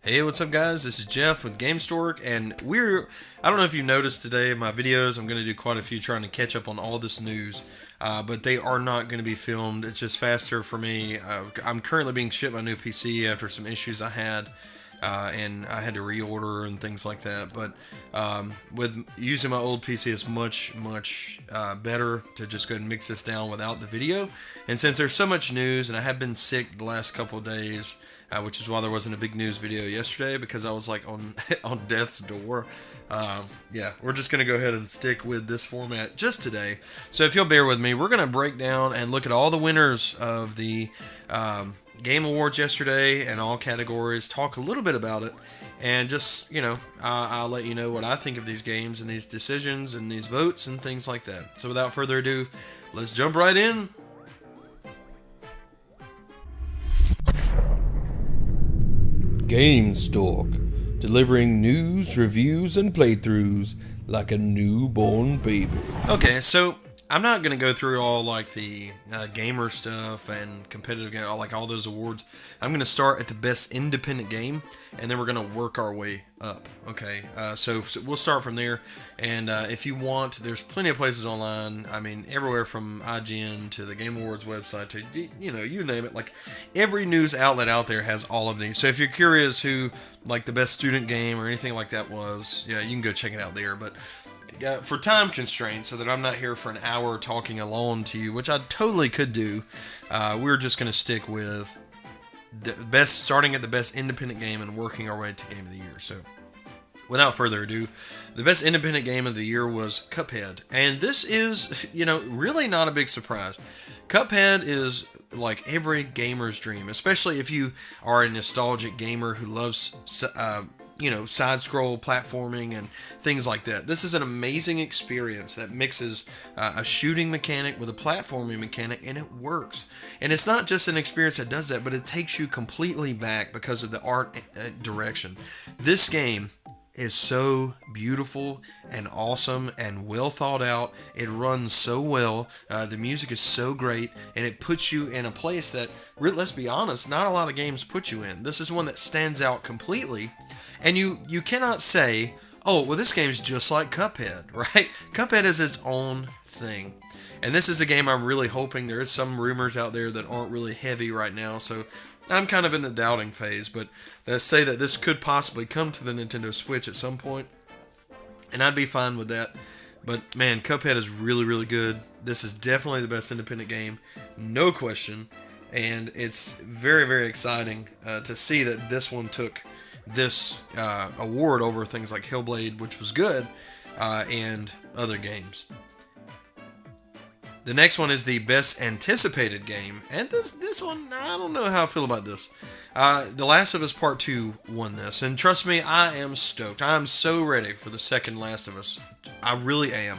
Hey, what's up, guys? This is Jeff with Gamestork, and I don't know if you noticed today in my videos, I'm going to do quite a few trying to catch up on all this news, but they are not going to be filmed. It's just faster for me. I'm currently being shipped my new PC after some issues I had, and I had to reorder and things like that. But with using my old PC, it's much better to just go ahead and mix this down without the video. And since there's so much news, and I have been sick the last couple of days, which is why there wasn't a big news video yesterday, because I was like on on death's door. Yeah, we're just gonna go ahead and stick with this format just today. So if you'll bear with me, we're gonna break down and look at all the winners of the Game Awards yesterday and all categories. Talk a little bit about it, and just I'll let you know what I think of these games and these decisions and these votes and things like that. So without further ado, let's jump right in. Gamestork, delivering news, reviews, and playthroughs like a newborn baby. Okay, so I'm not gonna go through all like the gamer stuff and competitive game, like all those awards. I'm gonna start at the best independent game, and then we're gonna work our way up. Okay, so we'll start from there. And if you want, there's plenty of places online. I mean, everywhere from IGN to the Game Awards website to you name it. Like every news outlet out there has all of these. So if you're curious who like the best student game or anything like that was, yeah, you can go check it out there. But for time constraints, so that I'm not here for an hour talking alone to you, which I totally could do, we're just going to stick with the best, starting at the best independent game and working our way to Game of the Year. So, without further ado, the best independent game of the year was Cuphead, and this is, really not a big surprise. Cuphead is like every gamer's dream, especially if you are a nostalgic gamer who loves side-scroll platforming and things like that. This is an amazing experience that mixes a shooting mechanic with a platforming mechanic, and it works. And it's not just an experience that does that, but it takes you completely back because of the art direction. This game is so beautiful and awesome and well thought out. It runs so well. The music is so great, and it puts you in a place that, let's be honest, not a lot of games put you in. This is one that stands out completely, and you cannot say, oh, well, this game is just like Cuphead, right? Cuphead is its own thing. And this is a game I'm really hoping. There is some rumors out there that aren't really heavy right now, so I'm kind of in the doubting phase, but they say that this could possibly come to the Nintendo Switch at some point, and I'd be fine with that. But man, Cuphead is really, really good. This is definitely the best independent game, no question, and it's very, very exciting to see that this one took this award over things like Hellblade, which was good, and other games. The next one is the best anticipated game, and this one, I don't know how I feel about this. The Last of Us Part 2 won this, and trust me, I am stoked. I am so ready for the second Last of Us. I really am.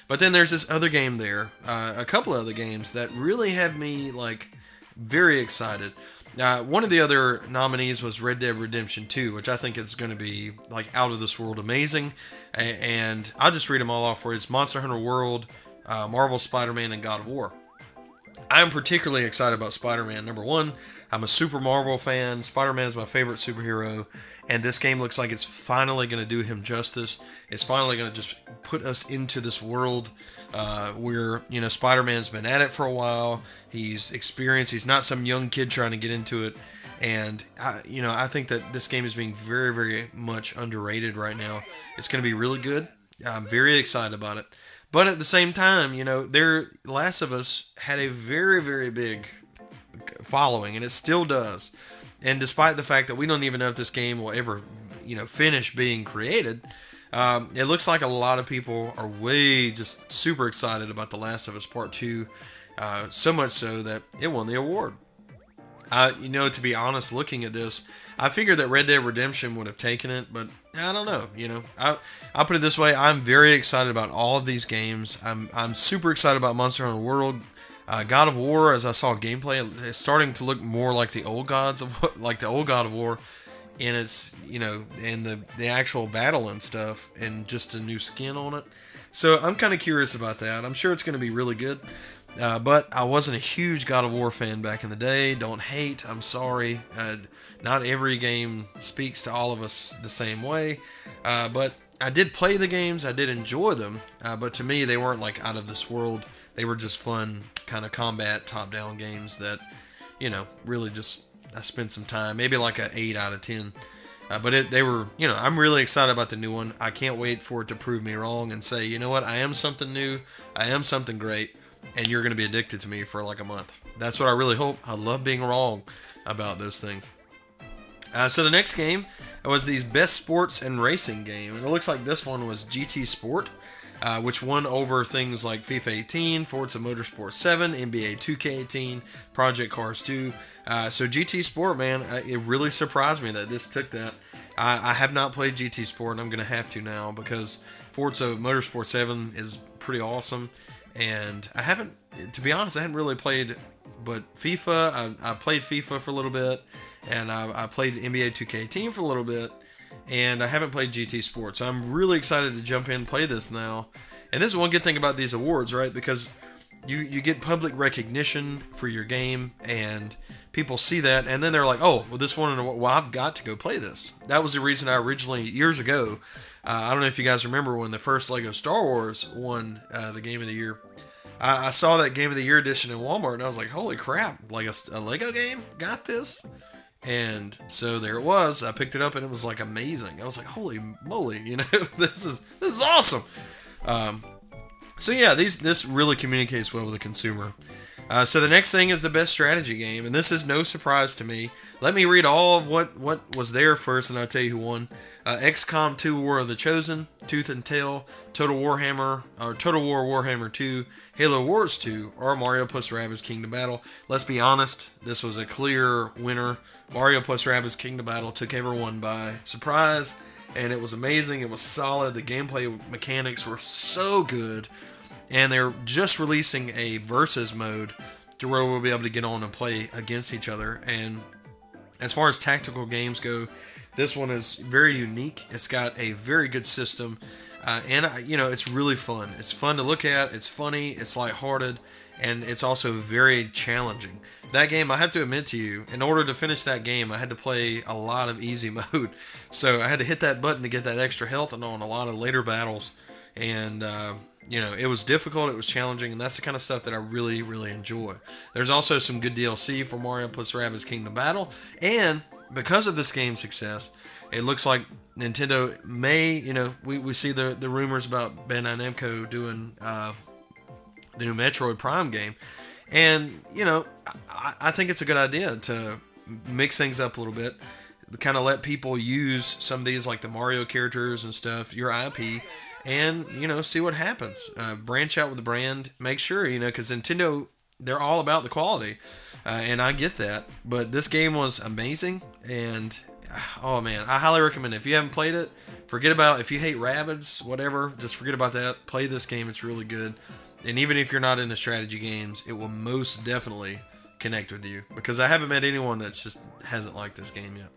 But then there's this other game there, a couple of other games that really have me like very excited. One of the other nominees was Red Dead Redemption 2, which I think is going to be like out of this world amazing. And I'll just read them all off for you. It's Monster Hunter World, Marvel Spider-Man, and God of War. I'm particularly excited about Spider-Man. Number one, I'm a super Marvel fan. Spider-Man is my favorite superhero, and this game looks like it's finally going to do him justice. It's finally going to just put us into this world where, Spider-Man's been at it for a while. He's experienced. He's not some young kid trying to get into it. And, I think that this game is being very, very much underrated right now. It's going to be really good. I'm very excited about it. But at the same time, Last of Us had a very, very big following, and it still does. And despite the fact that we don't even know if this game will ever, finish being created, it looks like a lot of people are way just super excited about The Last of Us Part 2, so much so that it won the award. To be honest, looking at this, I figured that Red Dead Redemption would have taken it, but I don't know. I'll put it this way: I'm very excited about all of these games. I'm super excited about Monster Hunter World, God of War. As I saw gameplay, it's starting to look more like the old God of War, and it's and the actual battle and stuff, and just a new skin on it. So I'm kind of curious about that. I'm sure it's going to be really good. But I wasn't a huge God of War fan back in the day. Don't hate. I'm sorry. Not every game speaks to all of us the same way. But I did play the games. I did enjoy them. But to me, they weren't like out of this world. They were just fun kind of combat top-down games that, really just I spent some time. Maybe like a 8 out of 10. But they were, I'm really excited about the new one. I can't wait for it to prove me wrong and say, you know what, I am something new. I am something great. And you're going to be addicted to me for like a month. That's what I really hope. I love being wrong about those things. So the next game was the best sports and racing game. And it looks like this one was GT Sport, which won over things like FIFA 18, Forza Motorsport 7, NBA 2K18, Project Cars 2. So GT Sport, man, it really surprised me that this took that. I have not played GT Sport, and I'm going to have to now because Forza Motorsport 7 is pretty awesome. And I haven't, to be honest, I hadn't really played, but FIFA, I played FIFA for a little bit, and I played NBA 2K18 for a little bit, and I haven't played GT Sports. So I'm really excited to jump in and play this now. And this is one good thing about these awards, right? Because you get public recognition for your game, and people see that, and then they're like, oh, well, this one, well, I've got to go play this. That was the reason I originally, years ago, I don't know if you guys remember when the first Lego Star Wars won the Game of the Year. I saw that Game of the Year edition in Walmart, and I was like, holy crap, like a Lego game? Got this? And so there it was. I picked it up, and it was like amazing. I was like, holy moly, this is awesome. So yeah, this really communicates well with the consumer. So the next thing is the best strategy game, and this is no surprise to me. Let me read all of what was there first, and I'll tell you who won. XCOM 2 War of the Chosen, Tooth and Tail, Total War Warhammer 2, Halo Wars 2, or Mario plus Rabbids Kingdom Battle. Let's be honest, this was a clear winner. Mario plus Rabbids Kingdom Battle took everyone by surprise, and it was amazing. It was solid. The gameplay mechanics were so good. And they're just releasing a versus mode to where we'll be able to get on and play against each other. And as far as tactical games go, this one is very unique. It's got a very good system. And it's really fun. It's fun to look at. It's funny. It's lighthearted. And it's also very challenging. That game, I have to admit to you, in order to finish that game, I had to play a lot of easy mode. So I had to hit that button to get that extra health and on a lot of later battles. And, it was difficult, it was challenging, and that's the kind of stuff that I really, really enjoy. There's also some good DLC for Mario plus Rabbids Kingdom Battle, and because of this game's success, it looks like Nintendo may, we see the rumors about Bandai Namco doing the new Metroid Prime game, and, I think it's a good idea to mix things up a little bit, kind of let people use some of these, like the Mario characters and stuff, your IP, and, see what happens. Branch out with the brand. Make sure, because Nintendo, they're all about the quality. And I get that. But this game was amazing. And, oh man, I highly recommend it. If you haven't played it, forget about, if you hate Rabbids, whatever, just forget about that. Play this game. It's really good. And even if you're not into strategy games, it will most definitely connect with you. Because I haven't met anyone that just hasn't liked this game yet.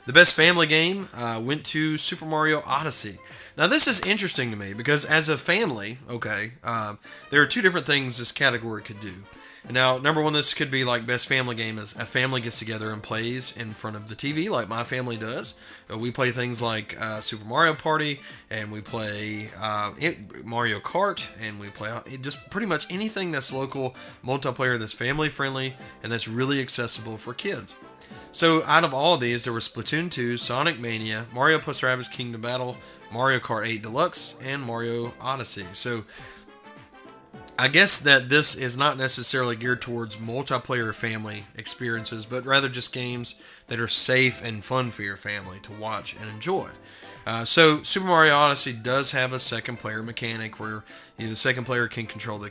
The best family game went to Super Mario Odyssey. Now, this is interesting to me because as a family, there are two different things this category could do. Now, number one, this could be like best family game is a family gets together and plays in front of the TV like my family does. We play things like Super Mario Party, and we play Mario Kart, and we play just pretty much anything that's local multiplayer that's family friendly and that's really accessible for kids. So out of all of these, there was Splatoon 2, Sonic Mania, Mario plus Rabbids Kingdom Battle, Mario Kart 8 Deluxe, and Mario Odyssey. So I guess that this is not necessarily geared towards multiplayer family experiences, but rather just games that are safe and fun for your family to watch and enjoy. So Super Mario Odyssey does have a second player mechanic where the second player can control the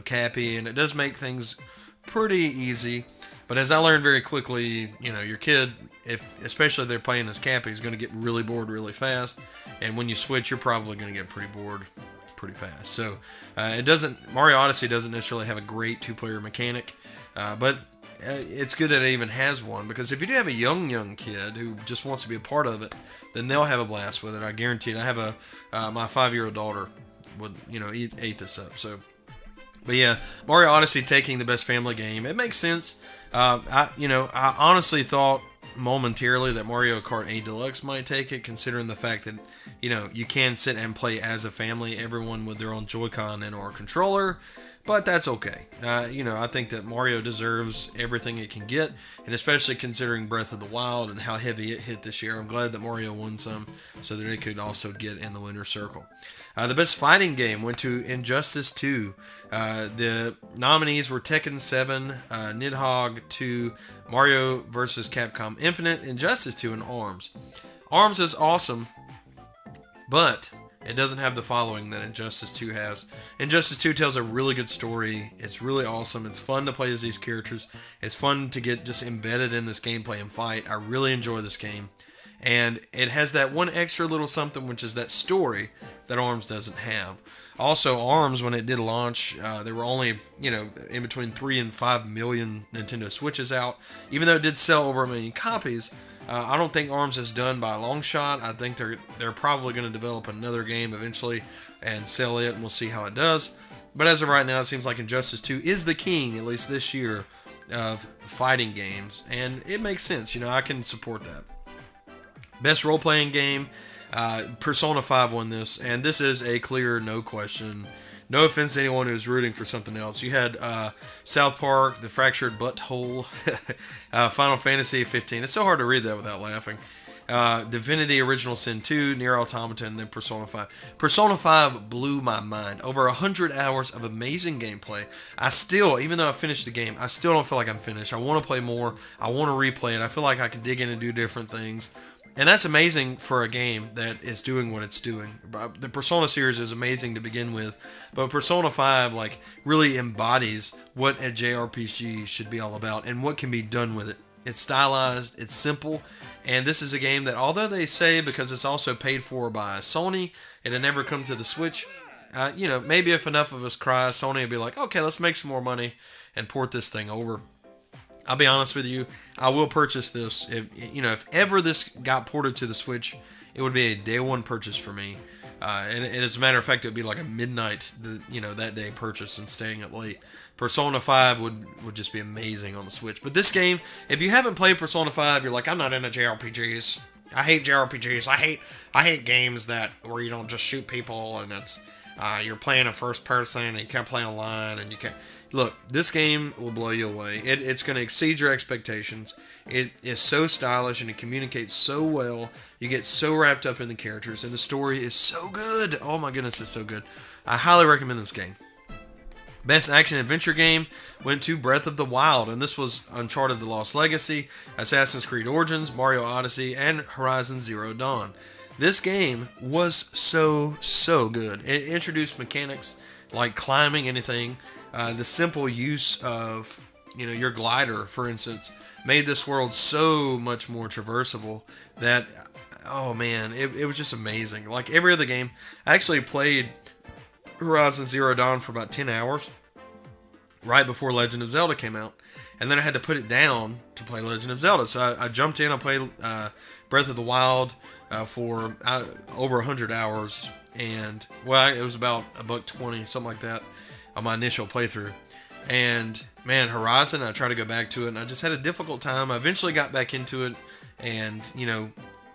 Cappy, and it does make things pretty easy. But as I learned very quickly, your kid, especially if they're playing as Cappy, is going to get really bored really fast. And when you switch, you're probably going to get pretty bored pretty fast. So Mario Odyssey doesn't necessarily have a great two-player mechanic, but it's good that it even has one, because if you do have a young kid who just wants to be a part of it, then they'll have a blast with it. I guarantee it. I have my 5-year-old daughter would ate this up. So But yeah, Mario Odyssey taking the best family game. It makes sense. I honestly thought momentarily that Mario Kart 8 Deluxe might take it, considering the fact that you can sit and play as a family, everyone with their own Joy-Con and or controller. But that's okay. I think that Mario deserves everything it can get, and especially considering Breath of the Wild and how heavy it hit this year, I'm glad that Mario won some so that it could also get in the winner's circle. The best fighting game went to Injustice 2. The nominees were Tekken 7, Nidhogg 2, Mario vs. Capcom Infinite, Injustice 2, and ARMS. ARMS is awesome, but it doesn't have the following that Injustice 2 has. Injustice 2 tells a really good story. It's really awesome. It's fun to play as these characters. It's fun to get just embedded in this gameplay and fight. I really enjoy this game. And it has that one extra little something, which is that story that ARMS doesn't have. Also, ARMS, when it did launch, there were only, in between 3 and 5 million Nintendo Switches out. Even though it did sell over 1 million copies, I don't think ARMS is done by a long shot. I think they're probably going to develop another game eventually and sell it, and we'll see how it does. But as of right now, it seems like Injustice 2 is the king, at least this year, of fighting games. And it makes sense. I can support that. Best role-playing game, Persona 5 won this, and this is a clear no question. No offense to anyone who's rooting for something else. You had South Park, The Fractured Butthole, Final Fantasy 15. It's so hard to read that without laughing. Divinity Original Sin 2, Nier Automata, and then Persona 5. Persona 5 blew my mind. Over 100 hours of amazing gameplay. I still, even though I finished the game, I still don't feel like I'm finished. I want to play more. I want to replay it. I feel like I can dig in and do different things. And that's amazing for a game that is doing what it's doing. The Persona series is amazing to begin with, but Persona 5 really embodies what a JRPG should be all about and what can be done with it. It's stylized, it's simple, and this is a game that, although they say because it's also paid for by Sony, it'll never come to the Switch. Maybe if enough of us cry, Sony will be like, okay, let's make some more money and port this thing over. I'll be honest with you, I will purchase this. If ever this got ported to the Switch, it would be a day one purchase for me. And as a matter of fact, it would be like a midnight, that day purchase and staying up late. Persona 5 would just be amazing on the Switch. But this game, if you haven't played Persona 5, you're like, I'm not into JRPGs. I hate JRPGs. I hate games where you don't just shoot people and it's you're playing a first person and you can't play online and you can't. Look, this game will blow you away. It's going to exceed your expectations. It is so stylish and it communicates so well. You get so wrapped up in the characters and the story is so good. Oh my goodness, it's so good. I highly recommend this game. Best action adventure game went to Breath of the Wild, and this was Uncharted: The Lost Legacy, Assassin's Creed Origins, Mario Odyssey, and Horizon Zero Dawn. This game was so good. It introduced mechanics like climbing anything. The simple use of your glider, for instance, made this world so much more traversable that, oh man, it was just amazing. Like every other game, I actually played Horizon Zero Dawn for about 10 hours right before Legend of Zelda came out, and then I had to put it down to play Legend of Zelda. So I jumped in, I played Breath of the Wild for over 100 hours, and it was about $1.20, something like that, on my initial playthrough. And man, Horizon, I tried to go back to it, and I just had a difficult time. I eventually got back into it, and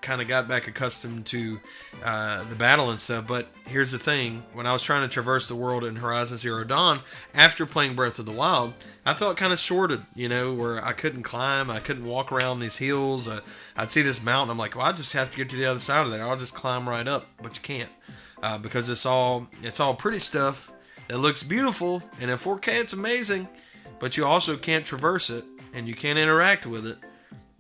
kind of got back accustomed to the battle and stuff. But here's the thing: when I was trying to traverse the world in Horizon Zero Dawn, after playing Breath of the Wild, I felt kind of shorted, where I couldn't climb, I couldn't walk around these hills. I'd see this mountain, I'm like, well, I just have to get to the other side of there. I'll just climb right up, but you can't, because it's all pretty stuff that looks beautiful, and in 4K it's amazing, but you also can't traverse it, and you can't interact with it.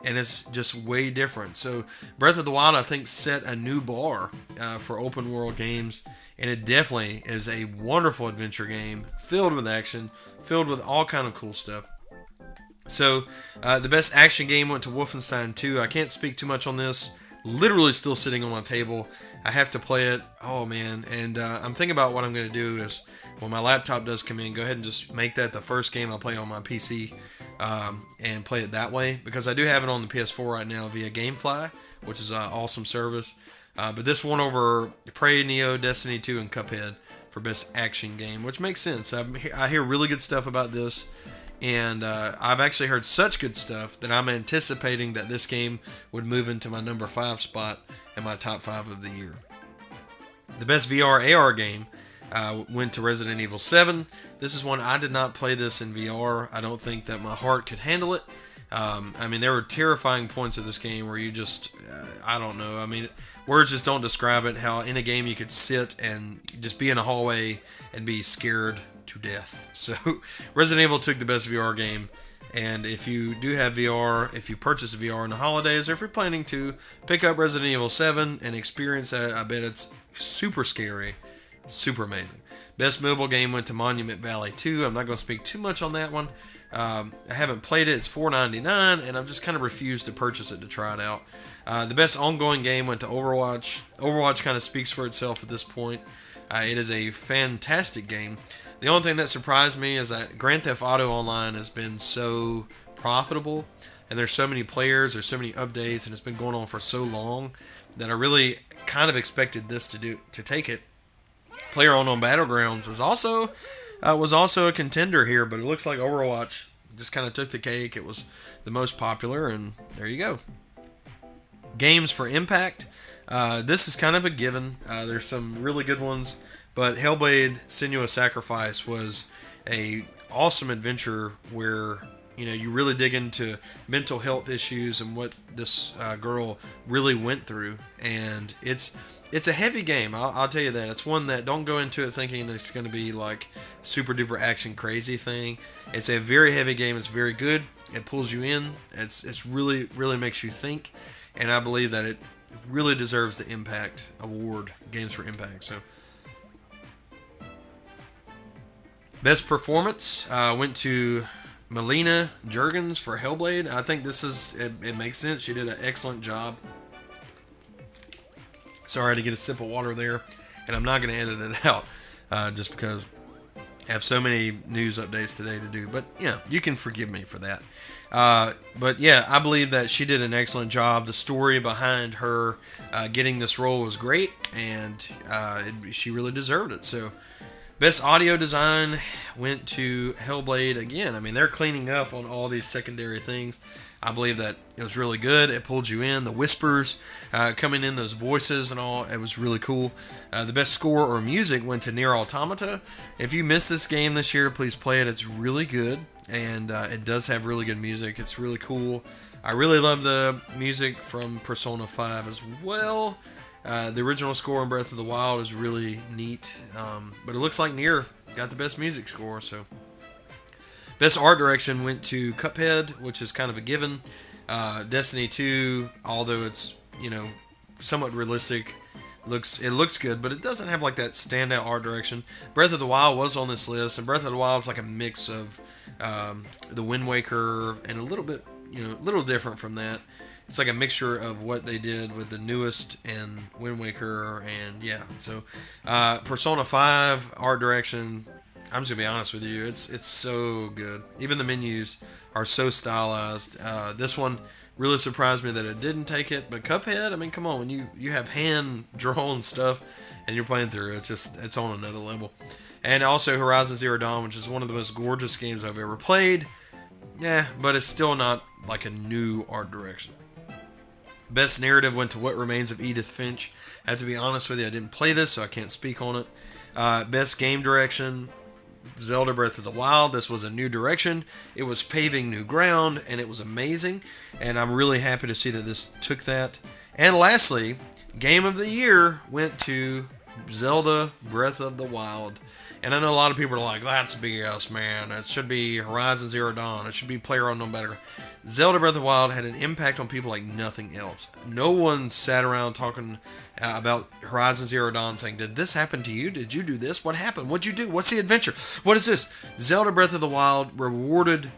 And it's just way different. So Breath of the Wild, I think, set a new bar for open world games, and it definitely is a wonderful adventure game filled with action, filled with all kind of cool stuff. So the best action game went to Wolfenstein 2. I can't speak too much on this. Literally still sitting on my table. I have to play it. Oh man. And I'm thinking about what I'm going to do is when my laptop does come in, go ahead and just make that the first game I play on my PC. And play it that way, because I do have it on the PS4 right now via GameFly, which is an awesome service. But this won over Prey, Neo, Destiny 2, and Cuphead for best action game, which makes sense. I hear really good stuff about this, and I've actually heard such good stuff that I'm anticipating that this game would move into my number 5 spot in my top 5 of the year. The best VR AR game went to Resident Evil 7. This is one I did not play this in VR. I don't think that my heart could handle it. I mean, there were terrifying points of this game where you just, I don't know. I mean, words just don't describe it. How in a game you could sit and just be in a hallway and be scared to death. So, Resident Evil took the best VR game. And if you do have VR, if you purchase VR in the holidays, or if you're planning to pick up Resident Evil 7 and experience that, I bet it's super scary, super amazing. Best mobile game went to Monument Valley 2. I'm not going to speak too much on that one. I haven't played it. It's $4.99, and I've just kind of refused to purchase it to try it out. The best ongoing game went to Overwatch. Overwatch kind of speaks for itself at this point. It is a fantastic game. The only thing that surprised me is that Grand Theft Auto Online has been so profitable, and there's so many players, there's so many updates, and it's been going on for so long that I really kind of expected this to take it. PlayerUnknown Battlegrounds was also a contender here, but it looks like Overwatch just kind of took the cake. It was the most popular, and there you go. Games for Impact. This is kind of a given. There's some really good ones, but Hellblade: Senua's Sacrifice was a awesome adventure where you really dig into mental health issues and what this girl really went through, and it's a heavy game. I'll tell you that. It's one that don't go into it thinking it's going to be like super duper action crazy thing. It's a very heavy game. It's very good. It pulls you in. It's really makes you think, and I believe that it really deserves the Impact Award, Games for Impact. So, best performance went to Melina Juergens for Hellblade. I think it makes sense. She did an excellent job. Sorry to get a sip of water there, and I'm not going to edit it out just because I have so many news updates today to do. But yeah, you can forgive me for that. But yeah, I believe that she did an excellent job. The story behind her getting this role was great, and she really deserved it. So, best audio design went to Hellblade again. I mean, they're cleaning up on all these secondary things. I believe that it was really good. It pulled you in. The whispers coming in, those voices and all, it was really cool. The best score or music went to Nier Automata. If you missed this game this year, please play it. It's really good, and it does have really good music. It's really cool. I really love the music from Persona 5 as well. The original score in Breath of the Wild is really neat, but it looks like Nier got the best music score, so... Best art direction went to Cuphead, which is kind of a given. Destiny 2, although it's somewhat realistic, looks good, but it doesn't have like that standout art direction. Breath of the Wild was on this list, and Breath of the Wild is like a mix of the Wind Waker and a little bit, a little different from that. It's like a mixture of what they did with the newest and Wind Waker, and yeah. So Persona 5 art direction, I'm just gonna be honest with you, it's so good. Even the menus are so stylized. This one really surprised me that it didn't take it. But Cuphead, I mean, come on, when you have hand drawn stuff and you're playing through it, it's on another level. And also Horizon Zero Dawn, which is one of the most gorgeous games I've ever played. Yeah, but it's still not like a new art direction. Best narrative went to What Remains of Edith Finch. I have to be honest with you, I didn't play this, so I can't speak on it. Best game direction, Zelda Breath of the Wild. This was a new direction. It was paving new ground, and it was amazing. And I'm really happy to see that this took that. And lastly, Game of the Year went to Zelda Breath of the Wild. And I know a lot of people are like, that's BS, man. It should be Horizon Zero Dawn. It should be PlayerUnknown Battlegrounds. Zelda Breath of the Wild had an impact on people like nothing else. No one sat around talking about Horizon Zero Dawn saying, did this happen to you? Did you do this? What happened? What'd you do? What's the adventure? What is this? Zelda Breath of the Wild rewarded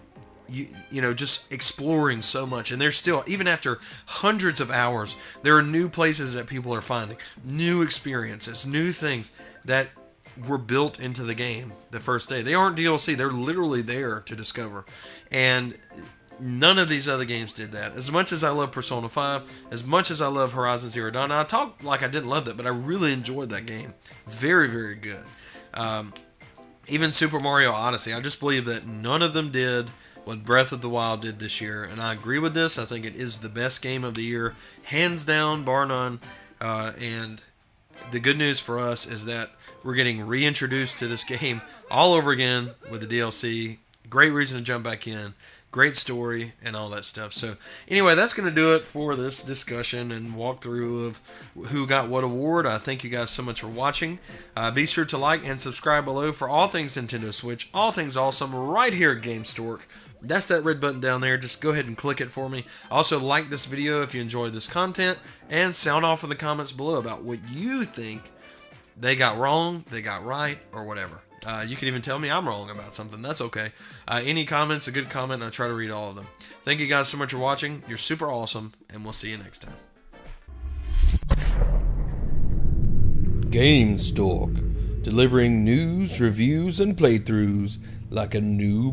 just exploring so much. And there's still, even after hundreds of hours, there are new places that people are finding, new experiences, new things that were built into the game the first day. They aren't DLC. They're literally there to discover. And none of these other games did that. As much as I love Persona 5, as much as I love Horizon Zero Dawn, I talk like I didn't love that, but I really enjoyed that game. Very, very good. Even Super Mario Odyssey. I just believe that none of them did what Breath of the Wild did this year, and I agree with this. I think it is the best game of the year, hands down, bar none. And the good news for us is that we're getting reintroduced to this game all over again with the DLC. Great reason to jump back in. Great story and all that stuff. So anyway, that's going to do it for this discussion and walkthrough of who got what award. I thank you guys so much for watching. Be sure to like and subscribe below for all things Nintendo Switch, all things awesome right here at Gamestork. That's that red button down there. Just go ahead and click it for me. Also, like this video if you enjoyed this content, and sound off in the comments below about what you think they got wrong, they got right, or whatever. You can even tell me I'm wrong about something. That's okay. Any comments, a good comment, and I try to read all of them. Thank you guys so much for watching. You're super awesome, and we'll see you next time. Gamestork, delivering news, reviews, and playthroughs like a new